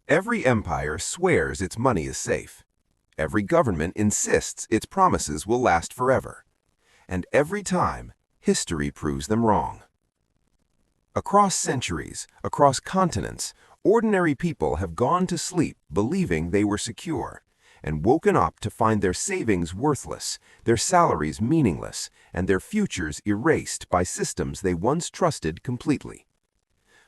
Every empire swears its money is safe. Every government insists its promises will last forever. And every time, history proves them wrong. Across centuries, across continents, ordinary people have gone to sleep believing they were secure, and woken up to find their savings worthless, their salaries meaningless, and their futures erased by systems they once trusted completely.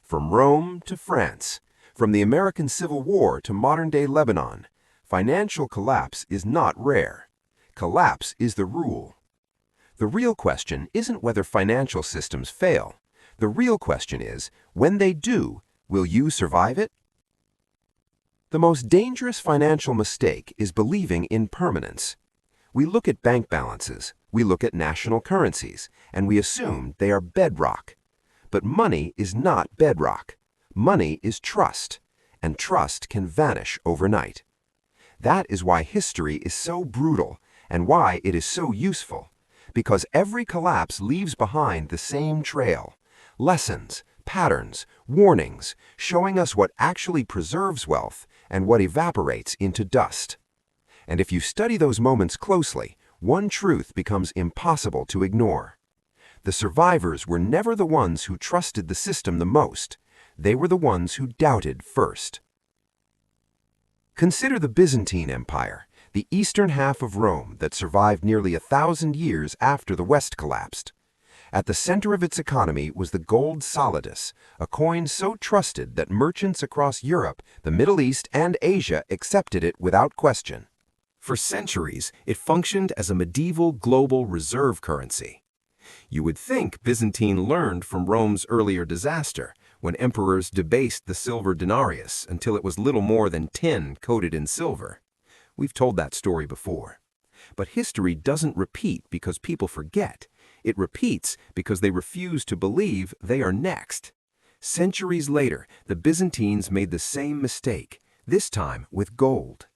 From Rome to France, from the American Civil War to modern-day Lebanon, financial collapse is not rare. Collapse is the rule. The real question isn't whether financial systems fail. The real question is, when they do, will you survive it? The most dangerous financial mistake is believing in permanence. We look at bank balances, we look at national currencies, and we assume they are bedrock. But money is not bedrock. Money is trust, and trust can vanish overnight. That is why history is so brutal and why it is so useful, because every collapse leaves behind the same trail: lessons, patterns, warnings, showing us what actually preserves wealth and what evaporates into dust. And if you study those moments closely, one truth becomes impossible to ignore. The survivors were never the ones who trusted the system the most. They were the ones who doubted first. Consider the Byzantine Empire, the eastern half of Rome that survived nearly 1,000 years after the West collapsed. At the center of its economy was the gold solidus, a coin so trusted that merchants across Europe, the Middle East, and Asia accepted it without question. For centuries, it functioned as a medieval global reserve currency. You would think Byzantine learned from Rome's earlier disaster, when emperors debased the silver denarius until it was little more than tin coated in silver. We've told that story before. But history doesn't repeat because people forget. It repeats because they refuse to believe they are next. Centuries later, the Byzantines made the same mistake, this time with gold.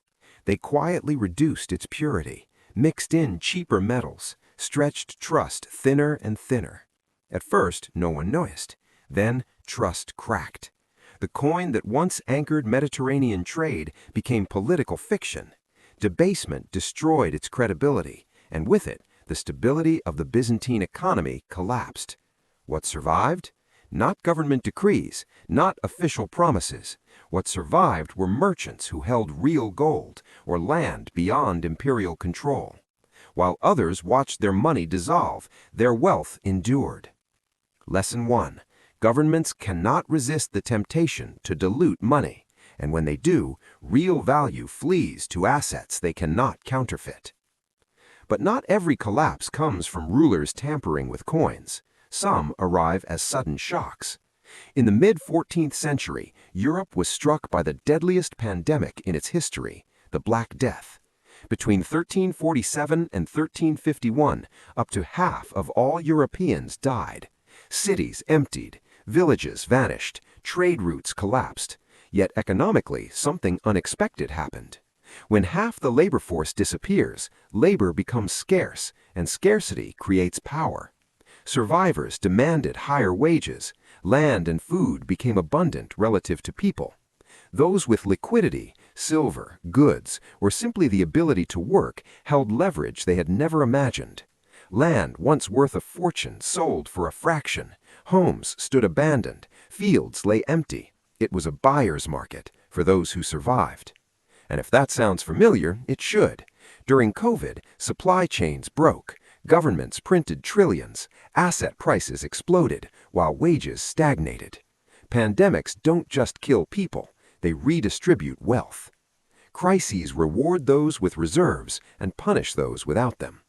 They quietly reduced its purity, mixed in cheaper metals, stretched trust thinner and thinner. At first, no one noticed. Then, trust cracked. The coin that once anchored Mediterranean trade became political fiction. Debasement destroyed its credibility, and with it, the stability of the Byzantine economy collapsed. What survived? Not government decrees, not official promises. What survived were merchants who held real gold or land beyond imperial control. While others watched their money dissolve, their wealth endured. Lesson 1. Governments cannot resist the temptation to dilute money, and when they do, real value flees to assets they cannot counterfeit. But not every collapse comes from rulers tampering with coins. Some arrive as sudden shocks. In the mid-14th century, Europe was struck by the deadliest pandemic in its history, the Black Death. Between 1347 and 1351, up to half of all Europeans died. Cities emptied, villages vanished, trade routes collapsed. Yet economically, something unexpected happened. When half the labor force disappears, labor becomes scarce, and scarcity creates power. Survivors demanded higher wages. Land and food became abundant relative to people. Those with liquidity, silver, goods, or simply the ability to work held leverage they had never imagined. Land once worth a fortune sold for a fraction. Homes stood abandoned. Fields lay empty. It was a buyer's market for those who survived. And if that sounds familiar, it should. During COVID, supply chains broke. Governments printed trillions. Asset prices exploded, while wages stagnated. Pandemics don't just kill people. They redistribute wealth. Crises reward those with reserves and punish those without them.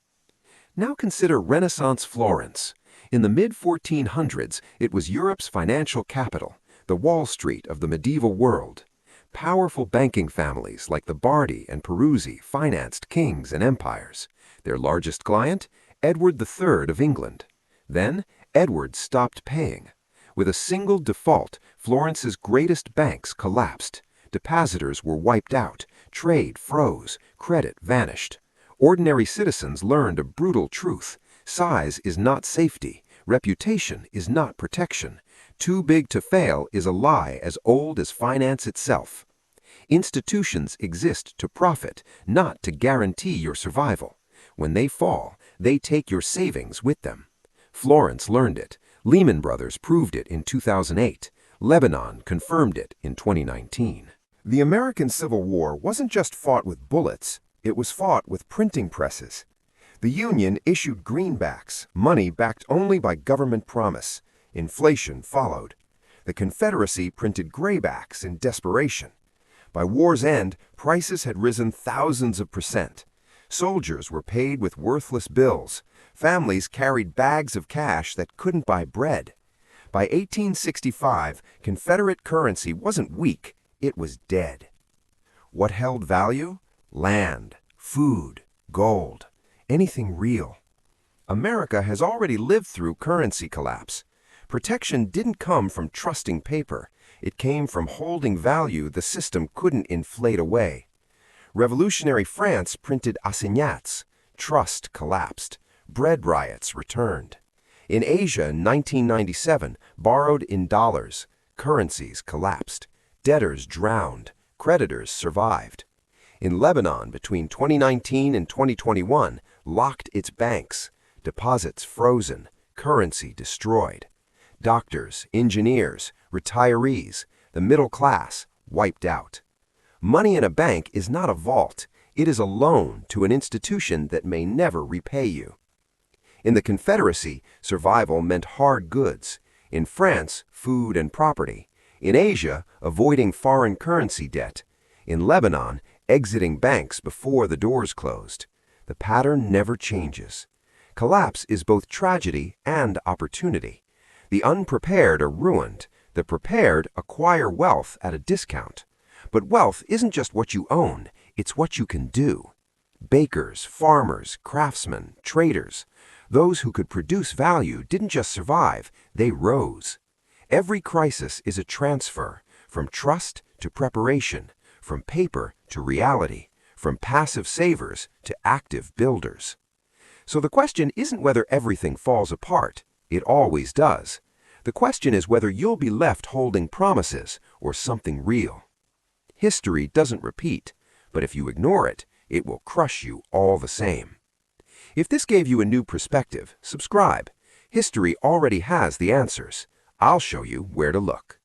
Now consider Renaissance Florence. In the mid-1400s, it was Europe's financial capital, the Wall Street of the medieval world. Powerful banking families like the Bardi and Peruzzi financed kings and empires. Their largest client? Edward III of England. Then, Edward stopped paying. With a single default, Florence's greatest banks collapsed. Depositors were wiped out. Trade froze. Credit vanished. Ordinary citizens learned a brutal truth. Size is not safety. Reputation is not protection. Too big to fail is a lie as old as finance itself. Institutions exist to profit, not to guarantee your survival. When they fall, they take your savings with them. Florence learned it. Lehman Brothers proved it in 2008. Lebanon confirmed it in 2019. The American Civil War wasn't just fought with bullets, it was fought with printing presses. The Union issued greenbacks, money backed only by government promise. Inflation followed. The Confederacy printed graybacks in desperation. By war's end, prices had risen thousands of percent. Soldiers were paid with worthless bills. Families carried bags of cash that couldn't buy bread. By 1865, Confederate currency wasn't weak, it was dead. What held value? Land, food, gold, anything real. America has already lived through currency collapse. Protection didn't come from trusting paper. It came from holding value the system couldn't inflate away. Revolutionary France printed assignats. Trust collapsed. Bread riots returned. In Asia in 1997, borrowed in dollars. Currencies collapsed. Debtors drowned. Creditors survived. In Lebanon between 2019 and 2021, locked its banks. Deposits frozen. Currency destroyed. Doctors, engineers, retirees, the middle class wiped out. Money in a bank is not a vault. It is a loan to an institution that may never repay you. In the Confederacy, survival meant hard goods. In France, food and property. In Asia, avoiding foreign currency debt. In Lebanon, exiting banks before the doors closed. The pattern never changes. Collapse is both tragedy and opportunity. The unprepared are ruined. The prepared acquire wealth at a discount. But wealth isn't just what you own, it's what you can do. Bakers, farmers, craftsmen, traders, those who could produce value didn't just survive, they rose. Every crisis is a transfer, from trust to preparation, from paper to reality, from passive savers to active builders. So the question isn't whether everything falls apart, it always does. The question is whether you'll be left holding promises or something real. History doesn't repeat, but if you ignore it, it will crush you all the same. If this gave you a new perspective, subscribe. History already has the answers. I'll show you where to look.